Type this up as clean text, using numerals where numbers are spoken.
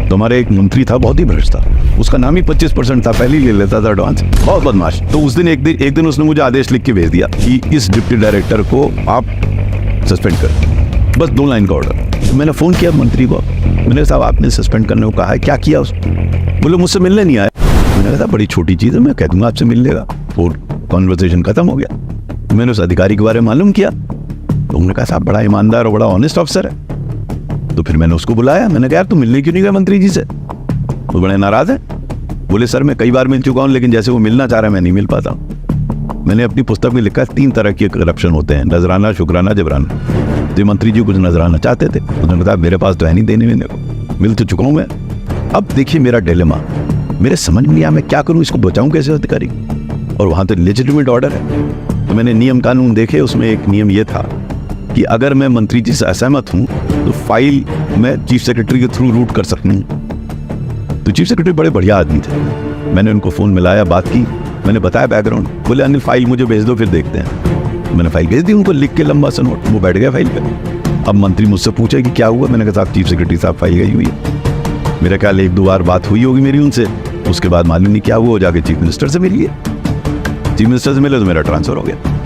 तो हमारे एक मंत्री था, बहुत ही भ्रष्ट था, उसका नाम ही 25% था, पहले ही ले लेता था एडवांस, बहुत बदमाश। तो उस दिन एक दिन उसने मुझे आदेश लिख के भेज दिया कि इस डिप्टी डायरेक्टर को आप सस्पेंड कर, बस 2 लाइन का ऑर्डर। तो मैंने फोन किया मंत्री को, मैंने साहब आपने सस्पेंड करने को कहा है, क्या किया उसने? बोले मुझसे मिलने नहीं आया। मैंने कहा बड़ी छोटी चीज है, मैं कह दूंगा आपसे मिल लेगा, और कॉन्वर्सेशन खत्म हो गया। मैंने उस अधिकारी के बारे में मालूम किया, तो उन्होंने कहा साहब बड़ा ईमानदार और बड़ा ऑनेस्ट ऑफिसर है। तो फिर मैंने उसको बुलाया, मैंने कहा यार तुम मिलने क्यों नहीं गए मंत्री जी से? वो बड़े नाराज है, बोले सर मैं कई बार मिल चुका हूँ, लेकिन जैसे वो मिलना चाह रहा है मैं नहीं मिल पाता हूँ। मैंने अपनी पुस्तक में लिखा है 3 तरह के करप्शन होते हैं, नजराना, शुक्राना, जबराना। तो मंत्री जी कुछ नजराना चाहते थे, उन्होंने कहा मेरे पास तो है नहीं देने में को, मिल तो चुका हूँ मैं। अब देखिए मेरा डिलेमा, मेरे समझ में नहीं आया मैं क्या करूँ, इसको बचाऊँ कैसे अधिकारी, और वहाँ तो लेजिटिमेट ऑर्डर है। तो मैंने नियम कानून देखे, उसमें एक नियम ये था कि अगर मैं मंत्री जी से असहमत हूँ तो फाइल मैं चीफ सेक्रेटरी के थ्रू रूट कर सकती हूँ। तो चीफ सेक्रेटरी बड़े बढ़िया आदमी थे, मैंने उनको फ़ोन मिलाया, बात की, मैंने बताया बैकग्राउंड, बोले अनिल फाइल मुझे भेज दो फिर देखते हैं। मैंने फाइल भेज दी उनको, लिख के लंबा सा नोट, वो बैठ गया फाइल पे। अब मंत्री मुझसे पूछे कि क्या हुआ, मैंने कहा साहब चीफ सेक्रेटरी साहब फाइल गई हुई है। मेरा ख्याल 1-2 बार बात हुई होगी मेरी उनसे, उसके बाद मालूम नहीं क्या हुआ, वो जाके चीफ मिनिस्टर से मिल गए, चीफ मिनिस्टर से मिले तो मेरा ट्रांसफर हो गया।